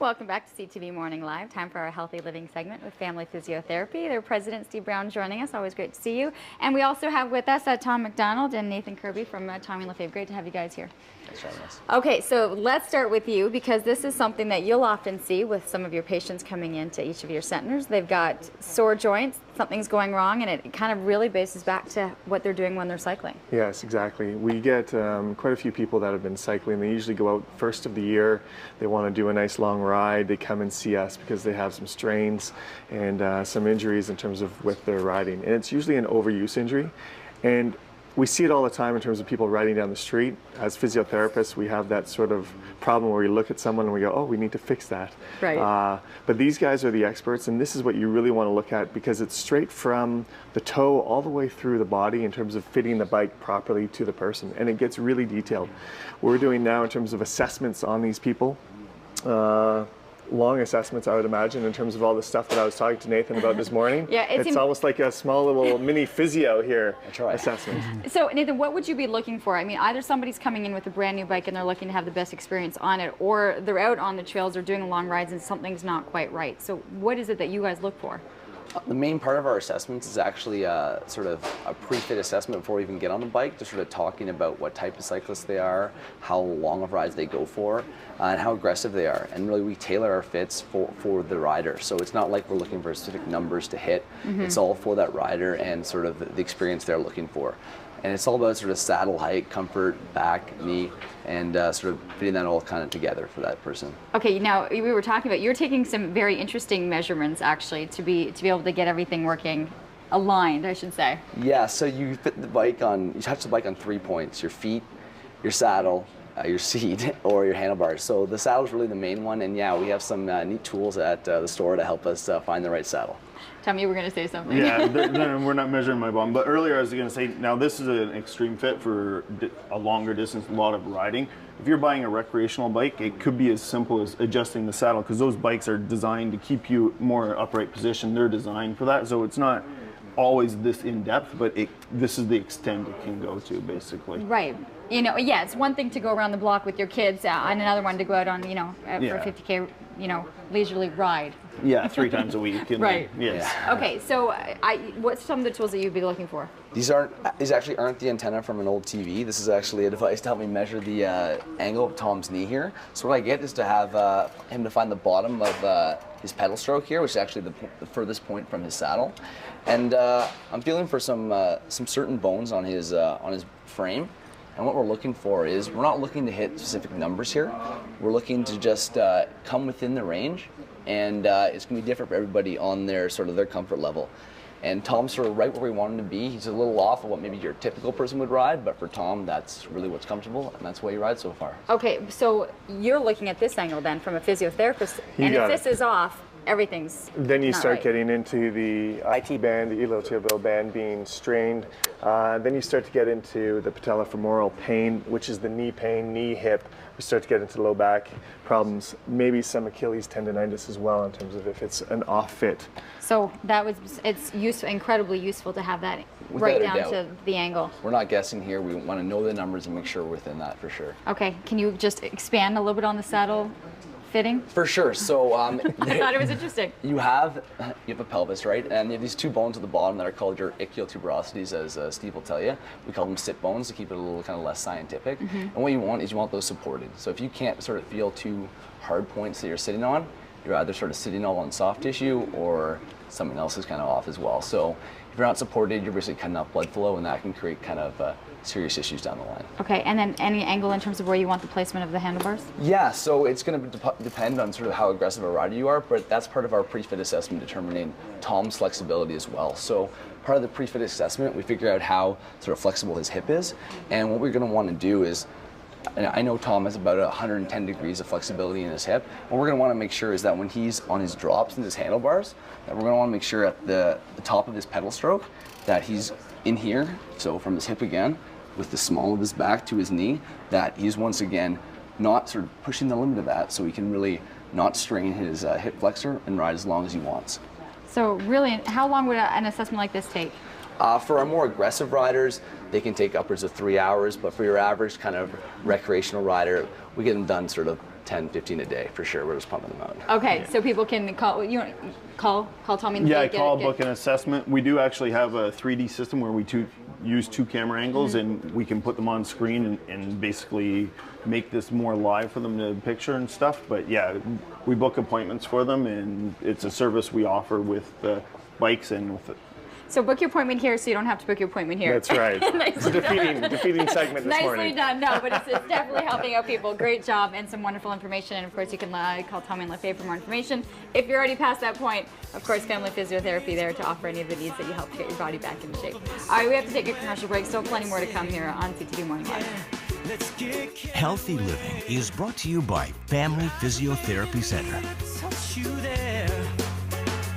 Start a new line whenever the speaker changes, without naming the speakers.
Welcome back to CTV Morning Live. Time for our Healthy Living segment with Family Physiotherapy. Their president, Steve Brown, joining us. Always great to see you. And we also have with us Tom McDonald and Nathan Kirby from Tommy LaFave. Great to have you guys here.
Thanks for having us.
Okay, so let's start with you because this is something that you'll often see with some of your patients coming into each of your centers. They've got sore joints, something's going wrong, and it kind of really bases back to what they're doing when they're cycling.
Yes, exactly. We get quite a few people that have been cycling. They usually go out first of the year. They want to do a nice long ride. They come and see us because they have some strains and some injuries in terms of with their riding. And it's usually an overuse injury. And we see it all the time in terms of people riding down the street. As physiotherapists, we have that sort of problem where we look at someone and we go, oh, we need to fix that.
Right.
But these guys are the experts, and this is what you really want to look at because it's straight from the toe all the way through the body in terms of fitting the bike properly to the person, and it gets really detailed. What we're doing now in terms of assessments on these people, long assessments, I would imagine, in terms of all the stuff that I was talking to Nathan about this morning.
Yeah,
it's almost like a small little mini physio here.
That's right.
Assessment.
So Nathan, what would you be looking for? I mean, either somebody's coming in with a brand new bike and they're looking to have the best experience on it, or they're out on the trails or doing long rides and something's not quite right. So what is it that you guys look for?
The main part of our assessments is actually sort of a pre-fit assessment before we even get on the bike, just sort of talking about what type of cyclist they are, how long of rides they go for, and how aggressive they are. And really we tailor our fits for the rider. So it's not like we're looking for specific numbers to hit. It's all for that rider and sort of the experience they're looking for. And it's all about sort of saddle height, comfort, back, knee, and sort of fitting that all kind of together for that person.
Okay, now we were talking about, you're taking some very interesting measurements actually to be able to get everything working aligned, I should say.
Yeah, so you fit the bike on, you touch the bike on 3 points: your feet, your saddle, your seat, or your handlebars. So the saddle is really the main one, and yeah, we have some neat tools at the store to help us find the right saddle.
Tom, you were going to say something.
Yeah, we're not measuring my bum. But earlier I was going to say, now this is an extreme fit for a longer distance, a lot of riding. If you're buying a recreational bike, it could be as simple as adjusting the saddle, because those bikes are designed to keep you more upright position. They're designed for that. So it's not always this in-depth, but this is the extent it can go to, basically.
Right. You know, yeah, it's one thing to go around the block with your kids and another one to go out on, you know, for a 50K, you know, leisurely ride.
Yeah, 3 times a week. And
right.
Yes.
Okay, so what's some of the tools that you'd be looking for?
These actually aren't the antenna from an old TV. This is actually a device to help me measure the angle of Tom's knee here. So what I get is to have him to find the bottom of his pedal stroke here, which is actually the furthest point from his saddle. And I'm feeling for some certain bones on his frame. And what we're looking for is, we're not looking to hit specific numbers here. We're looking to just come within the range, and it's going to be different for everybody on their comfort level. And Tom's sort of right where we want him to be. He's a little off of what maybe your typical person would ride, but for Tom, that's really what's comfortable, and that's why he rides so far.
Okay, so you're looking at this angle then from a physiotherapist, and if this is off, everything's
Then you start
right.
getting into the IT band, the iliotibial band being strained. Then you start to get into the patellofemoral pain, which is the knee pain, knee, hip. We start to get into low back problems, maybe some Achilles tendonitis as well in terms of if it's an off fit.
So it's incredibly useful to have that right down to the angle.
We're not guessing here. We want to know the numbers and make sure we're within that for sure.
Okay, can you just expand a little bit on the saddle fitting?
For sure. So
I thought it was interesting.
You have a pelvis, right? And you have these 2 bones at the bottom that are called your ichthyotuberosities, as Steve will tell you. We call them sit bones to keep it a little kind of less scientific. And what you want is you want those supported. So if you can't sort of feel 2 hard points that you're sitting on, you're either sort of sitting all on soft tissue or something else is kind of off as well. So if you're not supported, you're basically cutting off blood flow, and that can create kind of serious issues down the line.
Okay, and then any angle in terms of where you want the placement of the handlebars?
Yeah, so it's going to depend on sort of how aggressive a rider you are, but that's part of our pre-fit assessment, determining Tom's flexibility as well. So part of the pre-fit assessment, we figure out how sort of flexible his hip is, and what we're going to want to do is, and I know Tom has about 110 degrees of flexibility in his hip. What we're going to want to make sure is that when he's on his drops and his handlebars, that we're going to want to make sure at the top of his pedal stroke that he's in here, so from his hip again, with the small of his back to his knee, that he's once again not sort of pushing the limit of that, so he can really not strain his hip flexor and ride as long as he wants.
So really, how long would an assessment like this take?
For our more aggressive riders, they can take upwards of 3 hours, but for your average kind of recreational rider, we get them done sort of 10, 15 a day for sure. We're just pumping them out.
Okay, so people can call Tommy. And
Yeah,
get
book an assessment. We do actually have a 3D system where we use 2 camera angles, and we can put them on screen and basically make this more live for them to picture and stuff. But yeah, we book appointments for them, and it's a service we offer with the bikes and with it.
So book your appointment here, so you don't have to book your appointment here.
That's right. It's a defeating segment this morning.
Nicely done. No, but it's definitely helping out people. Great job and some wonderful information. And of course, you can call Tommy and Lefebvre for more information. If you're already past that point, of course, family physiotherapy there to offer any of the needs that you help to get your body back in shape. All right, we have to take a commercial break. Still plenty more to come here on CTV Morning Live.
Healthy Living is brought to you by Family Physiotherapy Center.